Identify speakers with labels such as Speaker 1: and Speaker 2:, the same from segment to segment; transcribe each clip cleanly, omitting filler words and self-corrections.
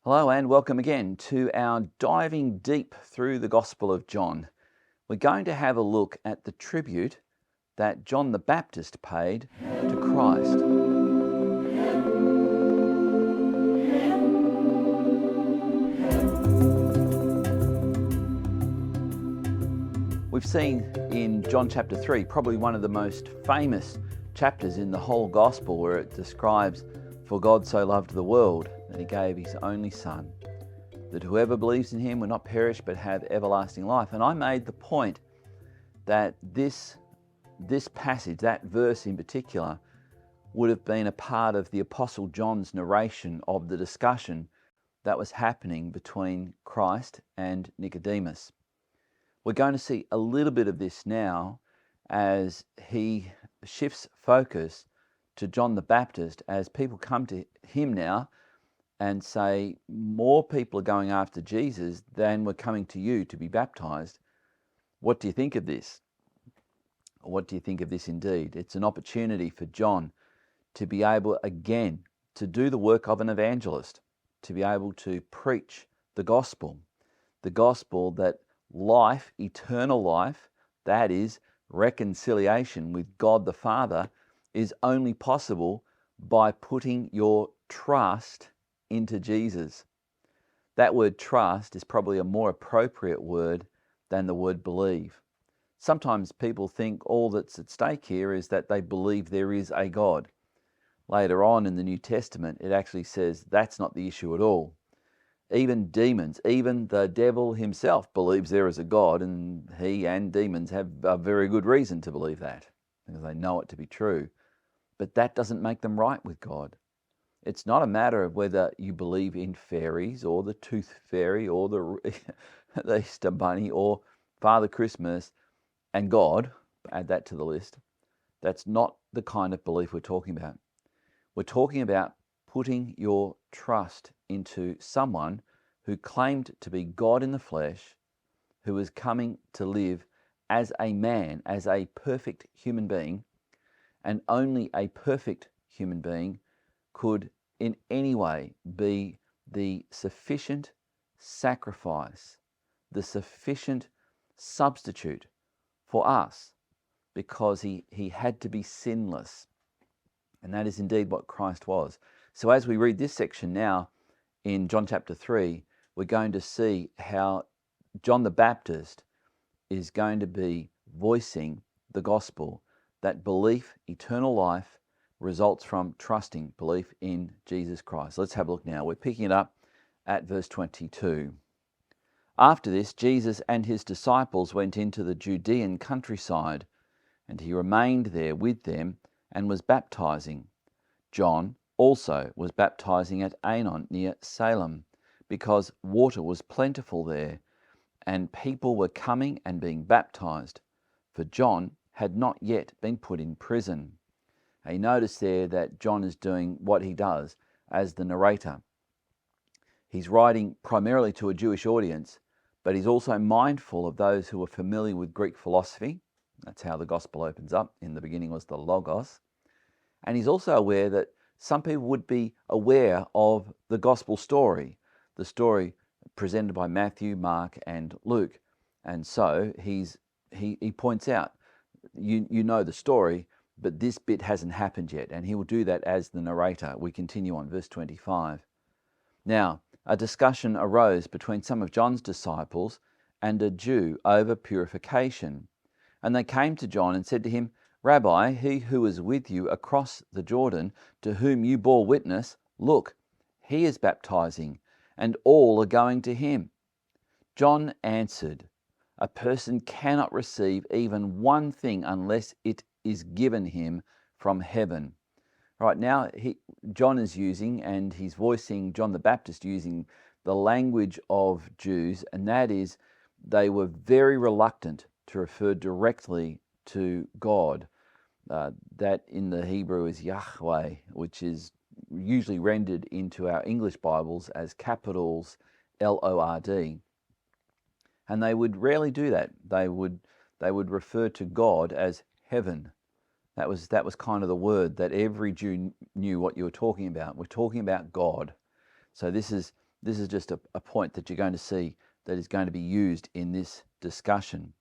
Speaker 1: Hello and welcome again to our diving deep through the Gospel of John. We're going to have a look at the tribute that John the Baptist paid to Christ. We've seen in John chapter 3 probably one of the most famous chapters in the whole Gospel, where it describes, "For God so loved the world that he gave his only Son, that whoever believes in him will not perish but have everlasting life." And I made the point that this passage, that verse in particular, would have been a part of the Apostle John's narration of the discussion that was happening between Christ and Nicodemus. We're going to see a little bit of this now as he shifts focus to John the Baptist, as people come to him now and say, more people are going after Jesus than were coming to you to be baptized. What do you think of this? What do you think of this indeed? It's an opportunity for John to be able again to do the work of an evangelist, to be able to preach the gospel that life, eternal life, that is reconciliation with God the Father, is only possible by putting your trust into Jesus. That word trust is probably a more appropriate word than the word believe. Sometimes people think all that's at stake here is that they believe there is a God. Later on in the New Testament, it actually says that's not the issue at all. Even demons, even the devil himself believes there is a God, and he and demons have a very good reason to believe that, because they know it to be true. But that doesn't make them right with God. It's not a matter of whether you believe in fairies or the tooth fairy or the Easter bunny or Father Christmas and God. Add that to the list. That's not the kind of belief we're talking about. We're talking about putting your trust into someone who claimed to be God in the flesh, who was coming to live as a man, as a perfect human being, and only a perfect human being could in any way be the sufficient sacrifice, the sufficient substitute for us, because he had to be sinless. And that is indeed what Christ was. So as we read this section now in John chapter 3, we're going to see how John the Baptist is going to be voicing the gospel, that belief, eternal life, results from trusting belief in Jesus Christ. Let's have a look now. We're picking it up at verse 22. After this, Jesus and his disciples went into the Judean countryside, and he remained there with them and was baptizing. John also was baptizing at Aenon near Salem, because water was plentiful there, and people were coming and being baptized, for John had not yet been put in prison. Now you notice there that John is doing what he does as the narrator. He's writing primarily to a Jewish audience, but he's also mindful of those who are familiar with Greek philosophy. That's how the gospel opens up. In the beginning was the Logos. And he's also aware that some people would be aware of the gospel story, the story presented by Matthew, Mark, and Luke. And so he points out, you know the story, but this bit hasn't happened yet. And he will do that as the narrator. We continue on, verse 25. Now, a discussion arose between some of John's disciples and a Jew over purification. And they came to John and said to him, "Rabbi, he who was with you across the Jordan, to whom you bore witness, look, he is baptizing, and all are going to him." John answered, "A person cannot receive even one thing unless it is given him from heaven." Right now, John is using, and he's voicing John the Baptist using the language of Jews, and that is, they were very reluctant to refer directly to God. That in the Hebrew is Yahweh, which is usually rendered into our English Bibles as capitals Lord. And they would rarely do that. They would refer to God as heaven. That was kind of the word that every Jew knew what you were talking about. We're talking about God. So this is This is just a point that you're going to see that is going to be used in this discussion.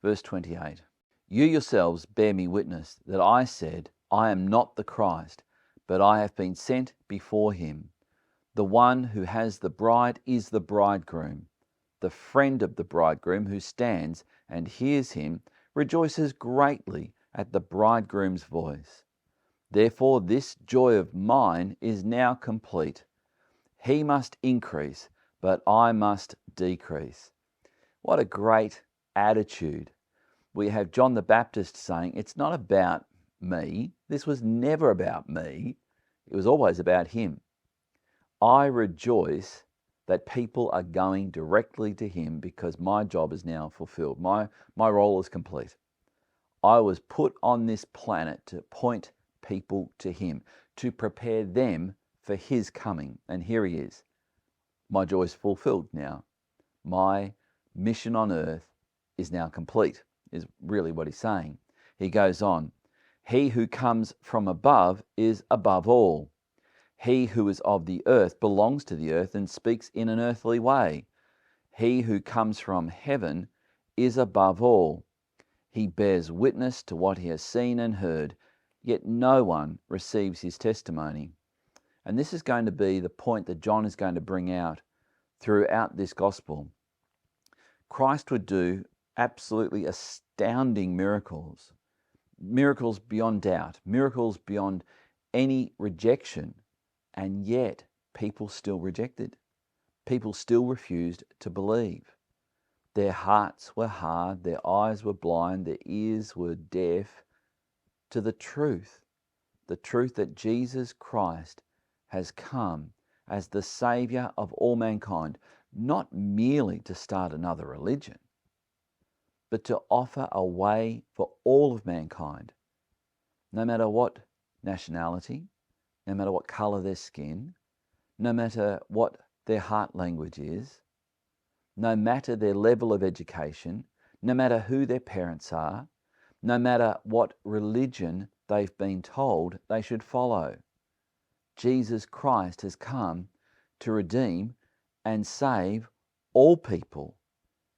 Speaker 1: Verse 28. You yourselves bear me witness that I said, I am not the Christ, but I have been sent before him. The one who has the bride is the bridegroom. The friend of the bridegroom who stands and hears him rejoices greatly at the bridegroom's voice. Therefore this joy of mine is now complete. He must increase, but I must decrease. What a great attitude. We have John the Baptist saying, it's not about me. This was never about me. It was always about him. I rejoice that people are going directly to him because my job is now fulfilled. My role is complete. I was put on this planet to point people to him, to prepare them for his coming. And here he is. My joy is fulfilled now. My mission on earth is now complete, is really what he's saying. He goes on, he who comes from above is above all. He who is of the earth belongs to the earth and speaks in an earthly way. He who comes from heaven is above all. He bears witness to what he has seen and heard, yet no one receives his testimony. And this is going to be the point that John is going to bring out throughout this gospel. Christ would do absolutely astounding miracles, miracles beyond doubt, miracles beyond any rejection, and yet people still rejected. People still refused to believe. Their hearts were hard, their eyes were blind, their ears were deaf to the truth that Jesus Christ has come as the Saviour of all mankind, not merely to start another religion, but to offer a way for all of mankind, no matter what nationality, no matter what colour their skin, no matter what their heart language is, no matter their level of education, no matter who their parents are, no matter what religion they've been told they should follow. Jesus Christ has come to redeem and save all people.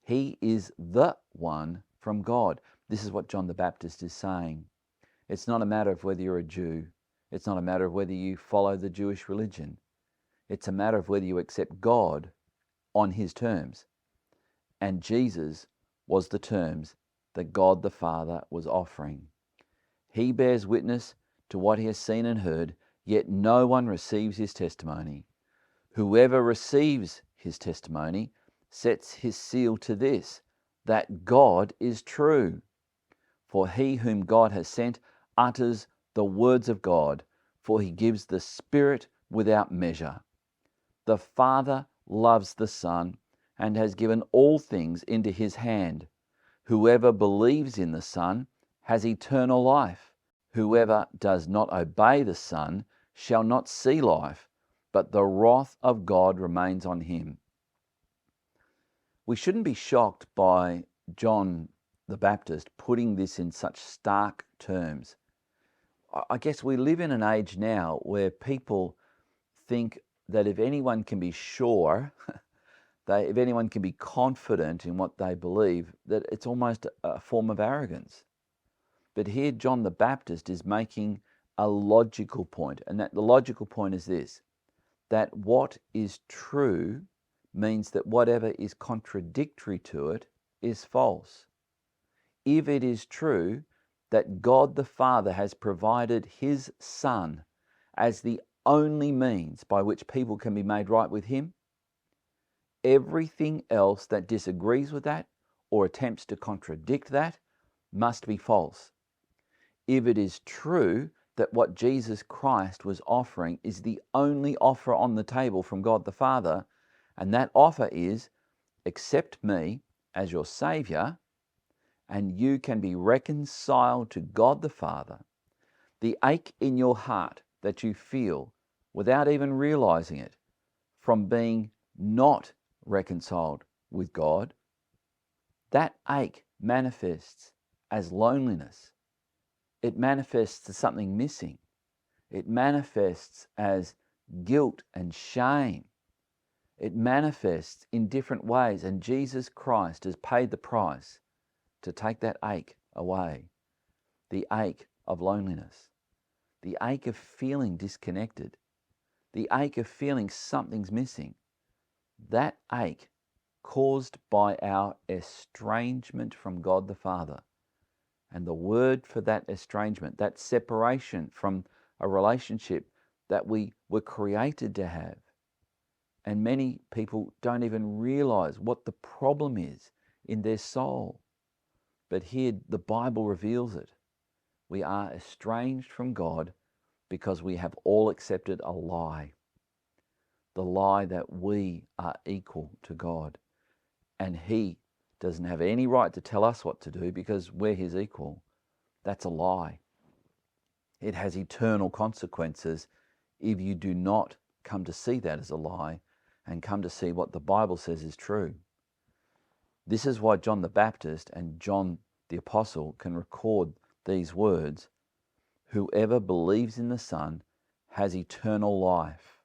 Speaker 1: He is the one from God. This is what John the Baptist is saying. It's not a matter of whether you're a Jew. It's not a matter of whether you follow the Jewish religion. It's a matter of whether you accept God on his terms. And Jesus was the terms that God the Father was offering. He bears witness to what he has seen and heard, yet no one receives his testimony. Whoever receives his testimony sets his seal to this, that God is true. For he whom God has sent utters the words of God, for he gives the Spirit without measure. The Father loves the Son and has given all things into his hand. Whoever believes in the Son has eternal life. Whoever does not obey the Son shall not see life, but the wrath of God remains on him. We shouldn't be shocked by John the Baptist putting this in such stark terms. I guess we live in an age now where people think that if anyone can be sure, if anyone can be confident in what they believe, that it's almost a form of arrogance. But here John the Baptist is making a logical point, and that the logical point is this, that what is true means that whatever is contradictory to it is false. If it is true that God the Father has provided his Son as the only means by which people can be made right with him, everything else that disagrees with that or attempts to contradict that must be false. If it is true that what Jesus Christ was offering is the only offer on the table from God the Father, and that offer is, accept me as your Saviour, and you can be reconciled to God the Father, the ache in your heart that you feel without even realizing it from being not reconciled with God, that ache manifests as loneliness. It manifests as something missing. It manifests as guilt and shame. It manifests in different ways, and Jesus Christ has paid the price to take that ache away. The ache of loneliness, the ache of feeling disconnected, the ache of feeling something's missing. That ache caused by our estrangement from God the Father. And the word for that estrangement, that separation from a relationship that we were created to have. And many people don't even realize what the problem is in their soul. But here the Bible reveals it. We are estranged from God because we have all accepted a lie. The lie that we are equal to God. And He doesn't have any right to tell us what to do because we're His equal. That's a lie. It has eternal consequences if you do not come to see that as a lie and come to see what the Bible says is true. This is why John the Baptist and John the Apostle can record these words: whoever believes in the Son has eternal life,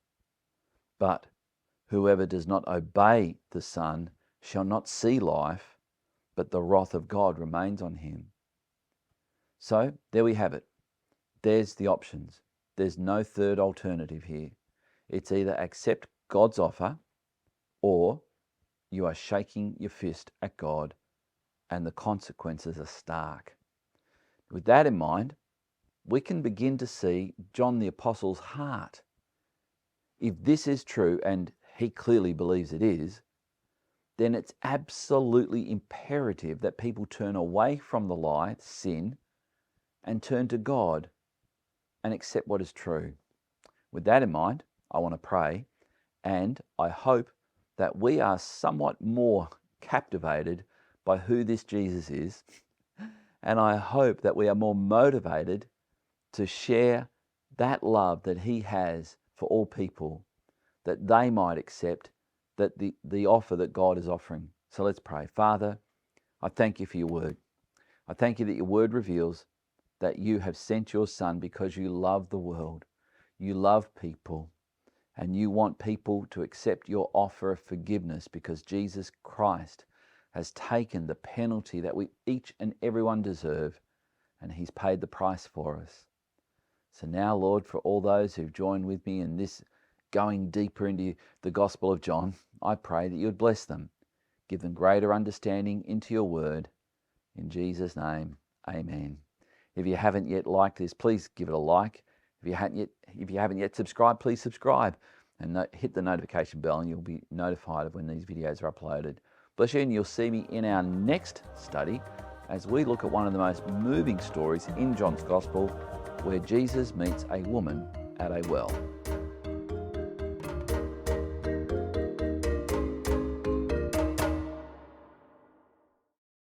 Speaker 1: but whoever does not obey the Son shall not see life, but the wrath of God remains on him. So there we have it. There's the options. There's no third alternative here. It's either accept God's offer or you are shaking your fist at God and the consequences are stark. With that in mind, we can begin to see John the Apostle's heart. If this is true, and he clearly believes it is, then it's absolutely imperative that people turn away from the lie, sin, and turn to God and accept what is true. With that in mind, I want to pray, and I hope that we are somewhat more captivated by who this Jesus is, and I hope that we are more motivated to share that love that He has for all people, that they might accept that the offer that God is offering. So let's pray. Father, I thank You for Your word. I thank You that Your word reveals that You have sent Your Son because You love the world. You love people, and You want people to accept Your offer of forgiveness because Jesus Christ has taken the penalty that we each and everyone deserve, and He's paid the price for us. So now, Lord, for all those who've joined with me in this going deeper into the Gospel of John, I pray that You would bless them, give them greater understanding into Your word. In Jesus' name, amen. If you haven't yet liked this, please give it a like. If you haven't yet subscribed, please subscribe and hit the notification bell, and you'll be notified of when these videos are uploaded. Bless you, and you'll see me in our next study as we look at one of the most moving stories in John's Gospel, where Jesus meets a woman at a well.